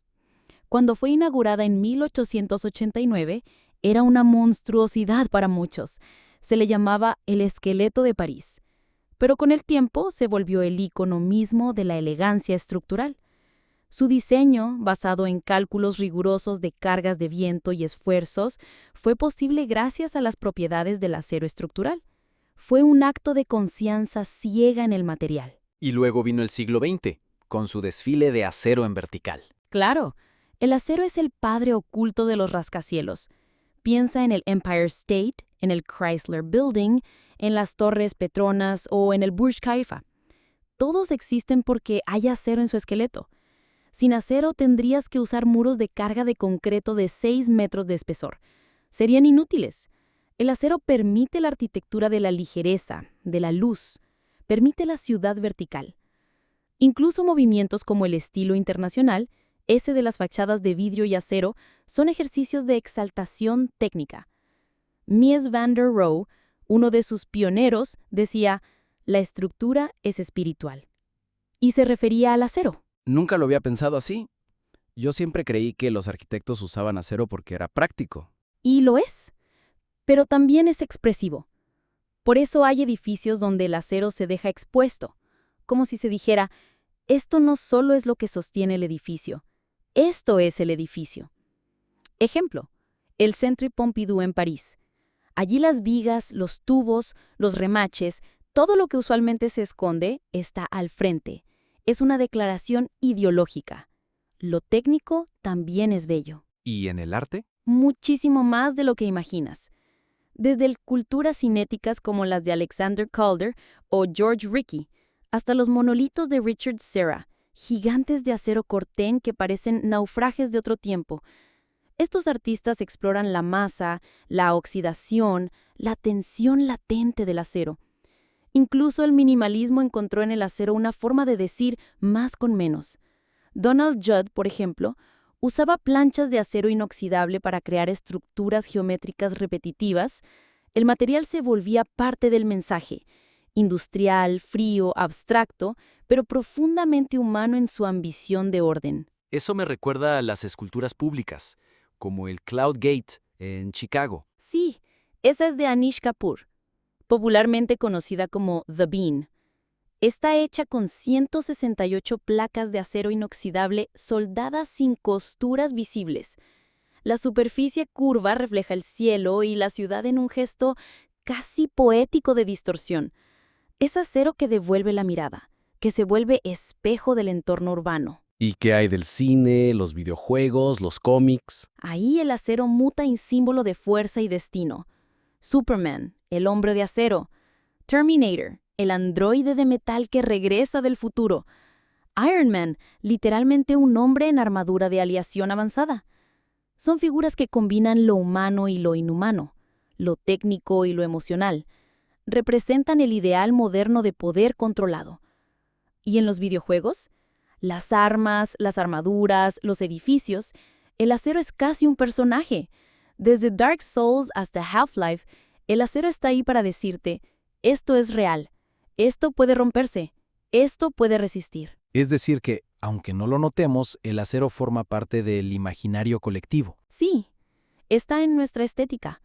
S6: Cuando fue inaugurada en 1889, era una monstruosidad para muchos. Se le llamaba el esqueleto de París. Pero con el tiempo se volvió el ícono mismo de la elegancia estructural. Su diseño, basado en cálculos rigurosos de cargas de viento y esfuerzos, fue posible gracias a las propiedades del acero estructural. Fue un acto de confianza ciega en el material.
S12: Y luego vino el siglo XX, con su desfile de acero en vertical.
S6: Claro, el acero es el padre oculto de los rascacielos. Piensa en el Empire State, en el Chrysler Building, en las Torres Petronas o en el Burj Khalifa. Todos existen porque hay acero en su esqueleto. Sin acero tendrías que usar muros de carga de concreto de 6 metros de espesor. Serían inútiles. El acero permite la arquitectura de la ligereza, de la luz, permite la ciudad vertical. Incluso movimientos como el estilo internacional, ese de las fachadas de vidrio y acero, son ejercicios de exaltación técnica. Mies van der Rohe, uno de sus pioneros, decía: la estructura es espiritual. Y se refería al acero.
S11: Nunca lo había pensado así. Yo siempre creí que los arquitectos usaban acero porque era práctico.
S1: Y lo es, pero también es expresivo. Por eso hay edificios donde el acero se deja expuesto, como si se dijera, esto no solo es lo que sostiene el edificio, esto es el edificio. Ejemplo, el Centre Pompidou en París. Allí las vigas, los tubos, los remaches, todo lo que usualmente se esconde está al frente. Es una declaración ideológica. Lo técnico también es bello.
S3: ¿Y en el arte?
S1: Muchísimo más de lo que imaginas. Desde esculturas cinéticas como las de Alexander Calder o George Rickey, hasta los monolitos de Richard Serra, gigantes de acero cortén que parecen naufrajes de otro tiempo. Estos artistas exploran la masa, la oxidación, la tensión latente del acero. Incluso el minimalismo encontró en el acero una forma de decir más con menos. Donald Judd, por ejemplo, usaba planchas de acero inoxidable para crear estructuras geométricas repetitivas. El material se volvía parte del mensaje, industrial, frío, abstracto, pero profundamente humano en su ambición de orden.
S12: Eso me recuerda a las esculturas públicas, como el Cloud Gate en Chicago.
S1: Sí, esa es de Anish Kapoor, popularmente conocida como The Bean. Está hecha con 168 placas de acero inoxidable soldadas sin costuras visibles. La superficie curva refleja el cielo y la ciudad en un gesto casi poético de distorsión. Es acero que devuelve la mirada, que se vuelve espejo del entorno urbano.
S10: ¿Y qué hay del cine, los videojuegos, los cómics?
S1: Ahí el acero muta en símbolo de fuerza y destino. Superman, el hombre de acero. Terminator, el androide de metal que regresa del futuro. Iron Man, literalmente un hombre en armadura de aleación avanzada. Son figuras que combinan lo humano y lo inhumano, lo técnico y lo emocional. Representan el ideal moderno de poder controlado. ¿Y en los videojuegos? Las armas, las armaduras, los edificios, el acero es casi un personaje. Desde Dark Souls hasta Half-Life, el acero está ahí para decirte, esto es real, esto puede romperse, esto puede resistir.
S3: Es decir que, aunque no lo notemos, el acero forma parte del imaginario colectivo.
S1: Sí, está en nuestra estética,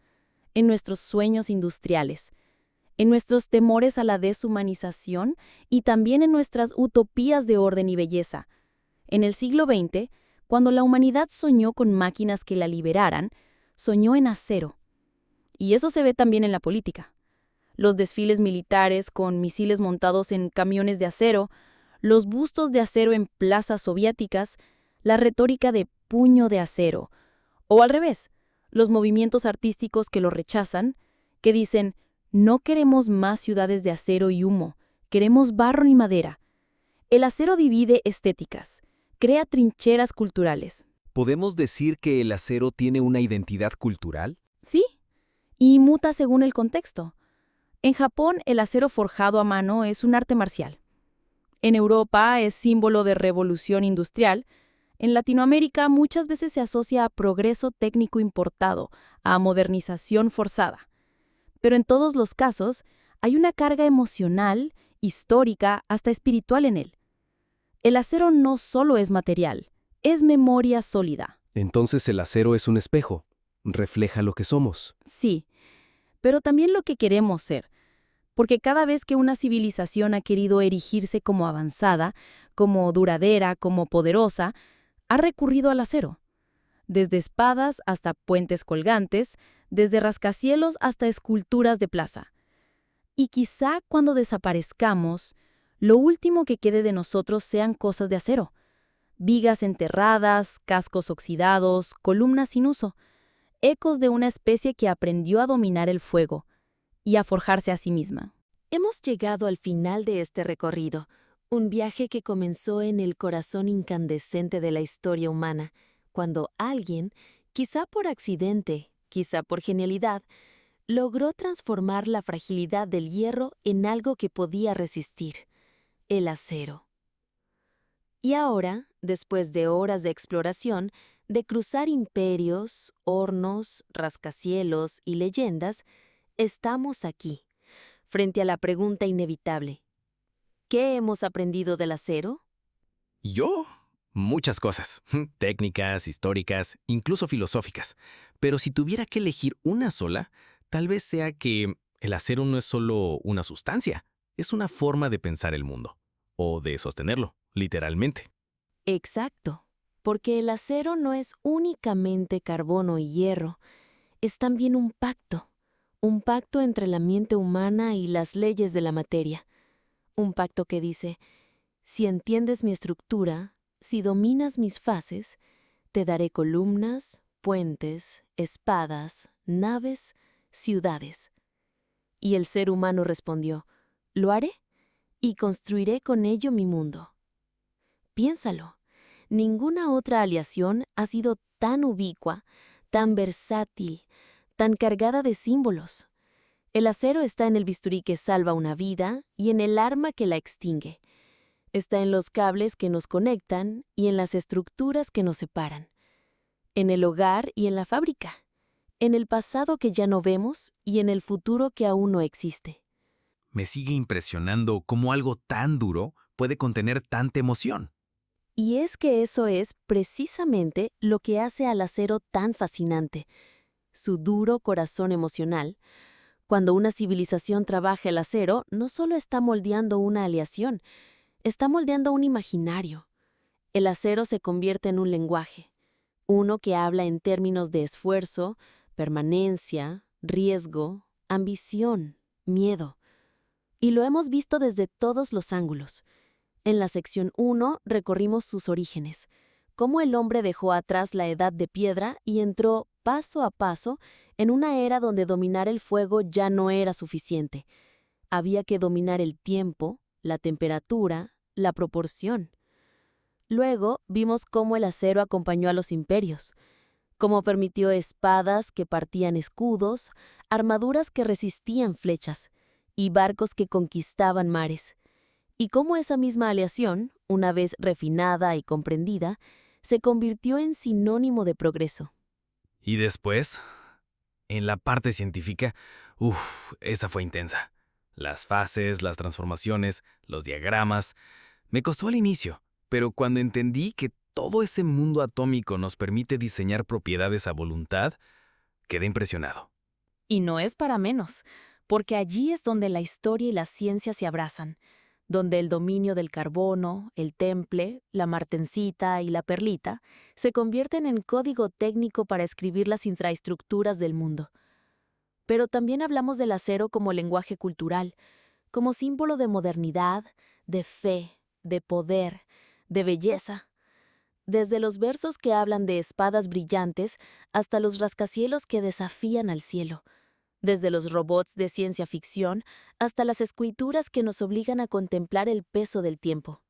S1: en nuestros sueños industriales, en nuestros temores a la deshumanización y también en nuestras utopías de orden y belleza. En el siglo XX, cuando la humanidad soñó con máquinas que la liberaran, soñó en acero. Y eso se ve también en la política. Los desfiles militares con misiles montados en camiones de acero, los bustos de acero en plazas soviéticas, la retórica de puño de acero, o al revés, los movimientos artísticos que lo rechazan, que dicen, no queremos más ciudades de acero y humo, queremos barro y madera. El acero divide estéticas, crea trincheras culturales.
S12: ¿Podemos decir que el acero tiene una identidad cultural?
S1: Sí, y muta según el contexto. En Japón, el acero forjado a mano es un arte marcial. En Europa es símbolo de revolución industrial. En Latinoamérica muchas veces se asocia a progreso técnico importado, a modernización forzada. Pero en todos los casos, hay una carga emocional, histórica, hasta espiritual en él. El acero no solo es material, es memoria sólida.
S5: Entonces el acero es un espejo, refleja lo que somos.
S1: Sí, pero también lo que queremos ser. Porque cada vez que una civilización ha querido erigirse como avanzada, como duradera, como poderosa, ha recurrido al acero. Desde espadas hasta puentes colgantes, desde rascacielos hasta esculturas de plaza. Y quizá cuando desaparezcamos, lo último que quede de nosotros sean cosas de acero. Vigas enterradas, cascos oxidados, columnas sin uso, ecos de una especie que aprendió a dominar el fuego y a forjarse a sí misma.
S7: Hemos llegado al final de este recorrido, un viaje que comenzó en el corazón incandescente de la historia humana, cuando alguien, quizá por accidente, quizá por genialidad, logró transformar la fragilidad del hierro en algo que podía resistir, el acero. Y ahora, después de horas de exploración, de cruzar imperios, hornos, rascacielos y leyendas, estamos aquí, frente a la pregunta inevitable. ¿Qué hemos aprendido del acero?
S9: Yo, muchas cosas. Técnicas, históricas, incluso filosóficas. Pero si tuviera que elegir una sola, tal vez sea que el acero no es solo una sustancia, es una forma de pensar el mundo. O de sostenerlo, literalmente.
S6: Exacto, porque el acero no es únicamente carbono y hierro, es también un pacto entre la mente humana y las leyes de la materia. Un pacto que dice, si entiendes mi estructura, si dominas mis fases, te daré columnas, puentes, espadas, naves, ciudades. Y el ser humano respondió, lo haré y construiré con ello mi mundo. Piénsalo, ninguna otra aleación ha sido tan ubicua, tan versátil, tan cargada de símbolos. El acero está en el bisturí que salva una vida y en el arma que la extingue. Está en los cables que nos conectan y en las estructuras que nos separan. En el hogar y en la fábrica. En el pasado que ya no vemos y en el futuro que aún no existe.
S3: Me sigue impresionando cómo algo tan duro puede contener tanta emoción.
S6: Y es que eso es precisamente lo que hace al acero tan fascinante. Su duro corazón emocional. Cuando una civilización trabaja el acero, no solo está moldeando una aleación, está moldeando un imaginario. El acero se convierte en un lenguaje, uno que habla en términos de esfuerzo, permanencia, riesgo, ambición, miedo. Y lo hemos visto desde todos los ángulos. En la sección 1 recorrimos sus orígenes, cómo el hombre dejó atrás la edad de piedra y entró paso a paso en una era donde dominar el fuego ya no era suficiente. Había que dominar el tiempo, la temperatura, la proporción. Luego vimos cómo el acero acompañó a los imperios, cómo permitió espadas que partían escudos, armaduras que resistían flechas y barcos que conquistaban mares. Y cómo esa misma aleación, una vez refinada y comprendida, se convirtió en sinónimo de progreso.
S9: Y después, en la parte científica, esa fue intensa. Las fases, las transformaciones, los diagramas. Me costó al inicio, pero cuando entendí que todo ese mundo atómico nos permite diseñar propiedades a voluntad, quedé impresionado.
S1: Y no es para menos, porque allí es donde la historia y la ciencia se abrazan, donde el dominio del carbono, el temple, la martensita y la perlita se convierten en código técnico para escribir las infraestructuras del mundo. Pero también hablamos del acero como lenguaje cultural, como símbolo de modernidad, de fe, de poder, de belleza. Desde los versos que hablan de espadas brillantes hasta los rascacielos que desafían al cielo. Desde los robots de ciencia ficción hasta las esculturas que nos obligan a contemplar el peso del tiempo.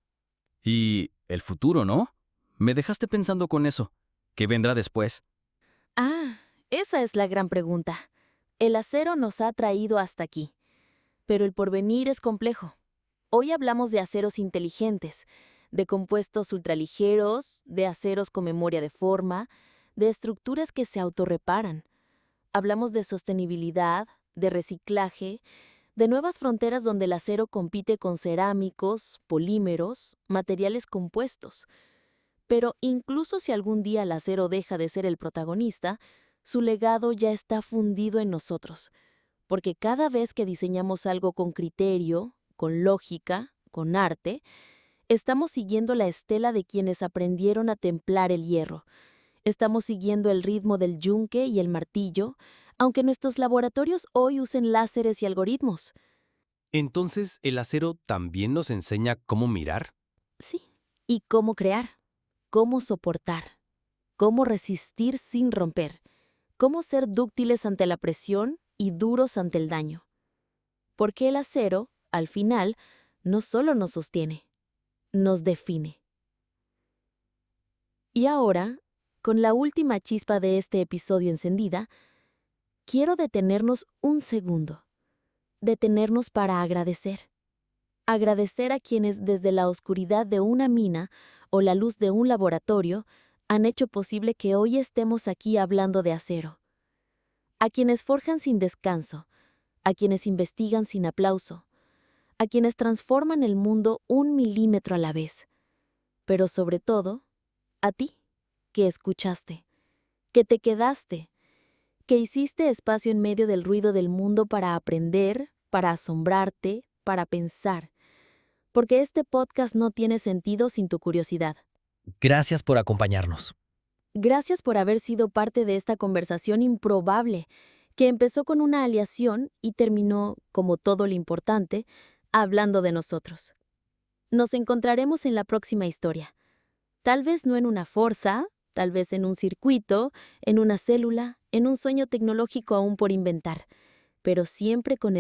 S2: Y el futuro, ¿no? Me dejaste pensando con eso. ¿Qué vendrá después?
S1: Esa es la gran pregunta. El acero nos ha traído hasta aquí, pero el porvenir es complejo. Hoy hablamos de aceros inteligentes, de compuestos ultraligeros, de aceros con memoria de forma, de estructuras que se autorreparan. Hablamos de sostenibilidad, de reciclaje, de nuevas fronteras donde el acero compite con cerámicos, polímeros, materiales compuestos. Pero incluso si algún día el acero deja de ser el protagonista, su legado ya está fundido en nosotros, porque cada vez que diseñamos algo con criterio, con lógica, con arte, estamos siguiendo la estela de quienes aprendieron a templar el hierro. Estamos siguiendo el ritmo del yunque y el martillo, aunque nuestros laboratorios hoy usen láseres y algoritmos.
S2: Entonces, ¿el acero también nos enseña cómo mirar?
S6: Sí. Y cómo crear, cómo soportar, cómo resistir sin romper, cómo ser dúctiles ante la presión y duros ante el daño. Porque el acero, al final, no solo nos sostiene, nos define. Y ahora, con la última chispa de este episodio encendida, quiero detenernos un segundo. Detenernos para agradecer. Agradecer a quienes desde la oscuridad de una mina o la luz de un laboratorio han hecho posible que hoy estemos aquí hablando de acero. A quienes forjan sin descanso, a quienes investigan sin aplauso, a quienes transforman el mundo 1 milímetro a la vez. pero sobre todo, a ti, que escuchaste, que te quedaste, que hiciste espacio en medio del ruido del mundo para aprender, para asombrarte, para pensar. Porque este podcast no tiene sentido sin tu curiosidad.
S13: Gracias por acompañarnos.
S6: Gracias por haber sido parte de esta conversación improbable, que empezó con una aleación y terminó, como todo lo importante, hablando de nosotros. Nos encontraremos en la próxima historia. Tal vez no en una forza, tal vez en un circuito, en una célula, en un sueño tecnológico aún por inventar, pero siempre con el